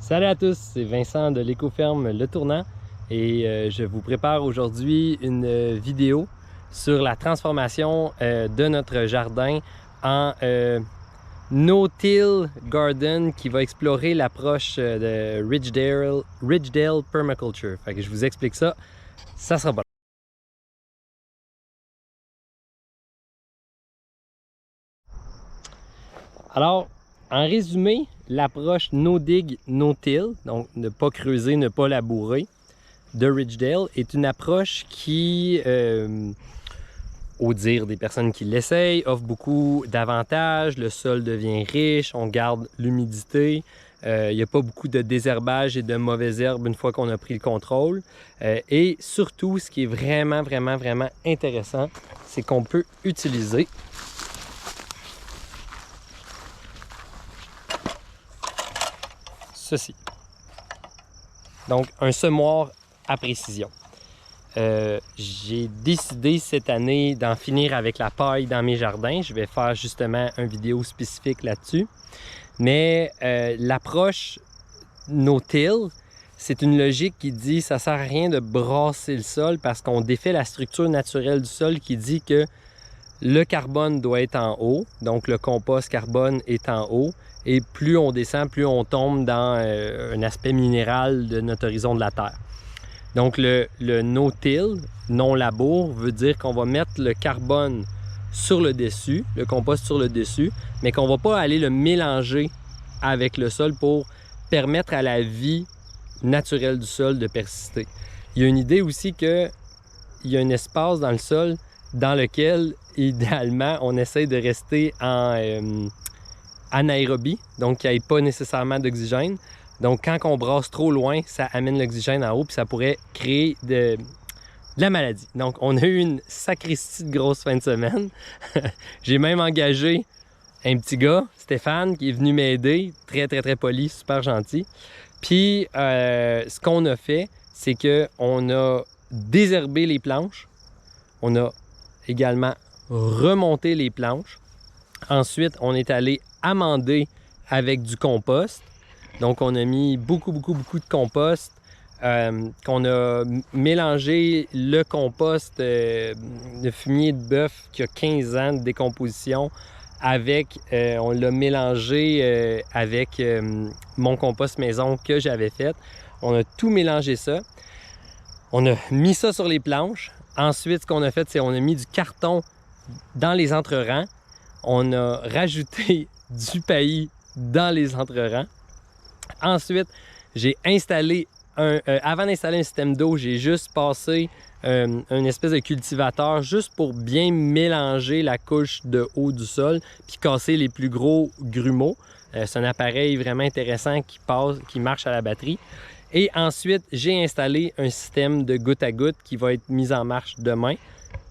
Salut à tous, c'est Vincent de l'écoferme Le Tournant et je vous prépare aujourd'hui une vidéo sur la transformation de notre jardin en no-till garden qui va explorer l'approche de Ridgedale Permaculture. Fait que je vous explique ça, ça sera bon. Alors, en résumé, l'approche no-dig, no-till, donc ne pas creuser, ne pas labourer, de Ridgedale est une approche qui, au dire des personnes qui l'essayent, offre beaucoup d'avantages. Le sol devient riche, on garde l'humidité, il n'y a pas beaucoup de désherbage et de mauvaises herbes une fois qu'on a pris le contrôle. Et surtout, ce qui est vraiment intéressant, c'est qu'on peut utiliser ceci. Donc, un semoir à précision. J'ai décidé cette année d'en finir avec la paille dans mes jardins. Je vais faire justement une vidéo spécifique là-dessus. Mais l'approche no-till, c'est une logique qui dit ça ne sert à rien de brasser le sol parce qu'on défait la structure naturelle du sol qui dit que le carbone doit être en haut, donc le compost carbone est en haut, et plus on descend, plus on tombe dans un aspect minéral de notre horizon de la Terre. Donc le no-till, non-labour, veut dire qu'on va mettre le carbone sur le dessus, le compost sur le dessus, mais qu'on ne va pas aller le mélanger avec le sol pour permettre à la vie naturelle du sol de persister. Il y a une idée aussi qu'il y a un espace dans le sol dans lequel, idéalement, on essaie de rester en anaérobie, donc qu'il n'y ait pas nécessairement d'oxygène. Donc, quand on brasse trop loin, ça amène l'oxygène en haut, puis ça pourrait créer de la maladie. Donc, on a eu une sacristie de grosse fin de semaine. J'ai même engagé un petit gars, Stéphane, qui est venu m'aider, très poli, super gentil. Puis, ce qu'on a fait, c'est qu'on a désherbé les planches. On a également remonté les planches. Ensuite, on est allé amender avec du compost. Donc, on a mis beaucoup de compost, qu'on a mélangé le compost de fumier de bœuf qui a 15 ans de décomposition avec, on l'a mélangé avec mon compost maison que j'avais fait. On a tout mélangé ça. On a mis ça sur les planches. Ensuite, ce qu'on a fait, c'est qu'on a mis du carton dans les entrerangs. On a rajouté du paillis dans les entrerangs. Ensuite, j'ai installé avant d'installer un système d'eau, j'ai juste passé une espèce de cultivateur juste pour bien mélanger la couche de haut du sol puis casser les plus gros grumeaux. C'est un appareil vraiment intéressant qui marche à la batterie. Et ensuite, j'ai installé un système de goutte à goutte qui va être mis en marche demain.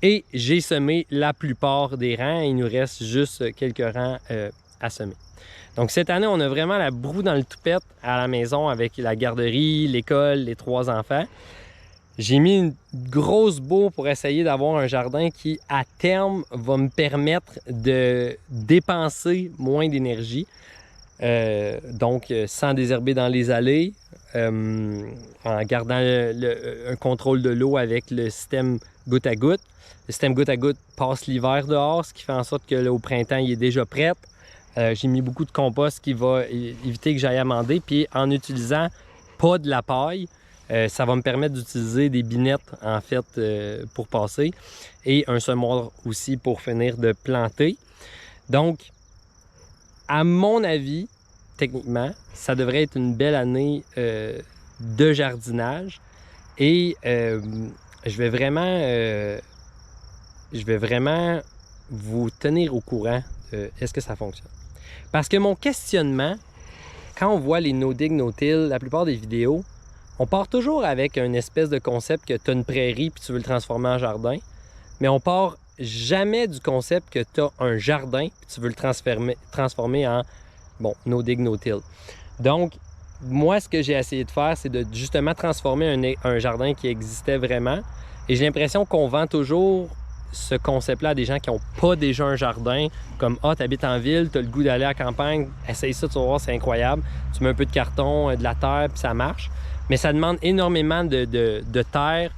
Et j'ai semé la plupart des rangs. Il nous reste juste quelques rangs à semer. Donc cette année, on a vraiment la broue dans le toupette à la maison avec la garderie, l'école, les 3 enfants. J'ai mis une grosse bourre pour essayer d'avoir un jardin qui, à terme, va me permettre de dépenser moins d'énergie. Donc sans désherber dans les allées, en gardant un contrôle de l'eau avec le système goutte à goutte. Le système goutte à goutte passe l'hiver dehors, ce qui fait en sorte qu'au printemps, il est déjà prêt. J'ai mis beaucoup de compost qui va éviter que j'aille amender. Puis en utilisant pas de la paille, ça va me permettre d'utiliser des binettes en fait pour passer. Et un semoir aussi pour finir de planter. Donc, à mon avis, techniquement, ça devrait être une belle année de jardinage. Et je vais vraiment vous tenir au courant de est-ce que ça fonctionne. Parce que mon questionnement, quand on voit les no-dig, no-till, la plupart des vidéos, on part toujours avec une espèce de concept que tu as une prairie puis tu veux le transformer en jardin. Mais on part jamais du concept que tu as un jardin puis tu veux le transformer en, bon, no-dig, no-till. Donc, moi, ce que j'ai essayé de faire, c'est de justement transformer un jardin qui existait vraiment. Et j'ai l'impression qu'on vend toujours ce concept-là à des gens qui n'ont pas déjà un jardin, comme « Ah, tu habites en ville, tu as le goût d'aller à la campagne, essaye ça, tu vas voir, c'est incroyable. Tu mets un peu de carton, de la terre, puis ça marche. » Mais ça demande énormément de terre,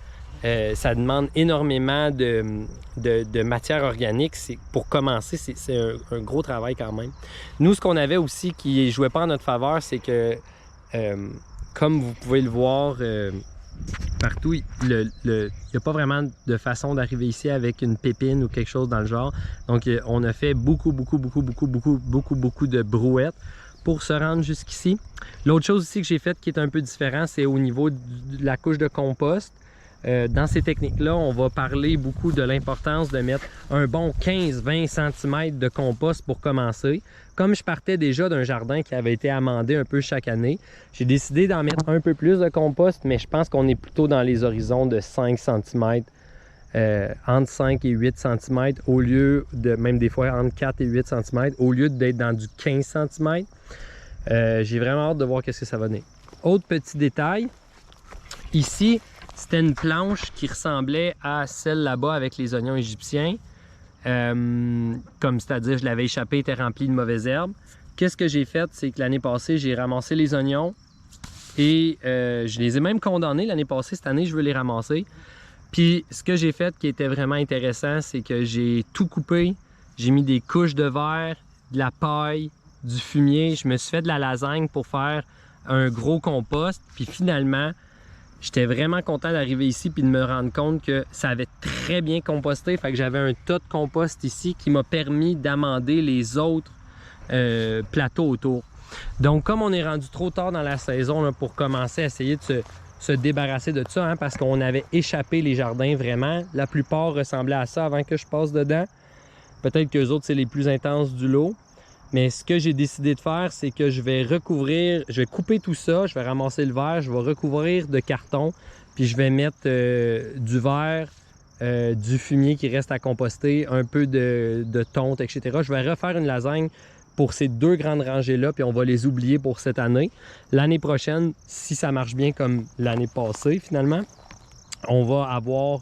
ça demande énormément de matière organique. Pour commencer, c'est un gros travail quand même. Nous, ce qu'on avait aussi qui ne jouait pas en notre faveur, c'est que, comme vous pouvez le voir partout, il n'y a pas vraiment de façon d'arriver ici avec une pépine ou quelque chose dans le genre. Donc, on a fait beaucoup de brouettes pour se rendre jusqu'ici. L'autre chose aussi que j'ai faite qui est un peu différent, c'est au niveau de la couche de compost. Dans ces techniques-là, on va parler beaucoup de l'importance de mettre un bon 15-20 cm de compost pour commencer. Comme je partais déjà d'un jardin qui avait été amendé un peu chaque année, j'ai décidé d'en mettre un peu plus de compost, mais je pense qu'on est plutôt dans les horizons de 5 cm, entre 5 et 8 cm, au lieu de, même des fois entre 4 et 8 cm, au lieu d'être dans du 15 cm. J'ai vraiment hâte de voir qu'est-ce que ça va donner. Autre petit détail, ici, c'était une planche qui ressemblait à celle là-bas avec les oignons égyptiens. Comme c'est-à-dire, je l'avais échappé, était rempli de mauvaises herbes. Qu'est-ce que j'ai fait? C'est que l'année passée, j'ai ramassé les oignons et je les ai même condamnés l'année passée. Cette année, je veux les ramasser. Puis, ce que j'ai fait qui était vraiment intéressant, c'est que j'ai tout coupé. J'ai mis des couches de verre, de la paille, du fumier. Je me suis fait de la lasagne pour faire un gros compost. Puis finalement, j'étais vraiment content d'arriver ici puis de me rendre compte que ça avait très bien composté. Fait que j'avais un tas de compost ici qui m'a permis d'amender les autres plateaux autour. Donc, comme on est rendu trop tard dans la saison là, pour commencer à essayer de se débarrasser de ça, parce qu'on avait échappé les jardins vraiment. La plupart ressemblaient à ça avant que je passe dedans. Peut-être qu'eux autres, c'est les plus intenses du lot. Mais ce que j'ai décidé de faire, c'est que je vais recouvrir, je vais couper tout ça, je vais ramasser le verre, je vais recouvrir de carton, puis je vais mettre du verre, du fumier qui reste à composter, un peu de tonte, etc. Je vais refaire une lasagne pour ces deux grandes rangées-là, puis on va les oublier pour cette année. L'année prochaine, si ça marche bien comme l'année passée finalement, on va avoir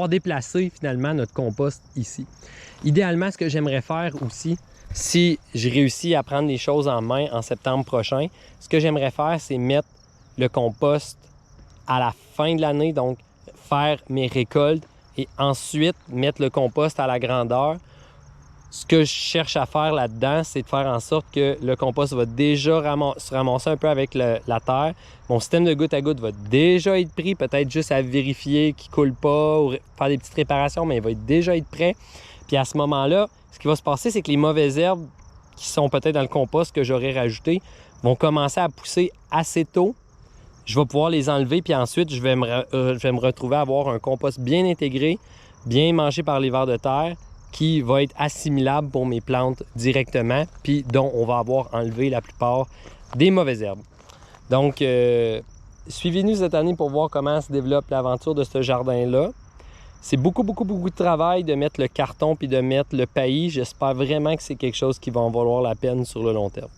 déplacé finalement notre compost ici. Idéalement, ce que j'aimerais faire aussi, si je réussis à prendre les choses en main en septembre prochain, ce que j'aimerais faire, c'est mettre le compost à la fin de l'année, donc faire mes récoltes et ensuite mettre le compost à la grandeur. Ce que je cherche à faire là-dedans, c'est de faire en sorte que le compost va déjà se ramasser un peu avec la terre. Mon système de goutte à goutte va déjà être pris, peut-être juste à vérifier qu'il ne coule pas ou faire des petites réparations, mais il va déjà être prêt. Puis à ce moment-là, ce qui va se passer, c'est que les mauvaises herbes qui sont peut-être dans le compost que j'aurais rajouté vont commencer à pousser assez tôt. Je vais pouvoir les enlever, puis ensuite, je vais me retrouver à avoir un compost bien intégré, bien mangé par les vers de terre, qui va être assimilable pour mes plantes directement, puis dont on va avoir enlevé la plupart des mauvaises herbes. Donc, suivez-nous cette année pour voir comment se développe l'aventure de ce jardin-là. C'est beaucoup de travail de mettre le carton puis de mettre le paillis. J'espère vraiment que c'est quelque chose qui va en valoir la peine sur le long terme.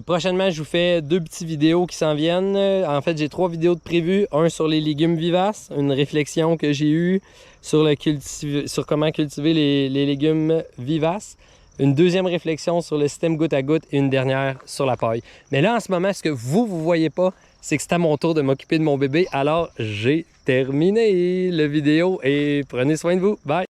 Prochainement, je vous fais 2 petites vidéos qui s'en viennent. En fait, j'ai 3 vidéos de prévues. Un sur les légumes vivaces, une réflexion que j'ai eue sur comment cultiver les légumes vivaces. Une deuxième réflexion sur le système goutte à goutte et une dernière sur la paille. Mais là, en ce moment, ce que vous voyez pas, c'est que c'est à mon tour de m'occuper de mon bébé. Alors, j'ai terminé la vidéo et prenez soin de vous. Bye!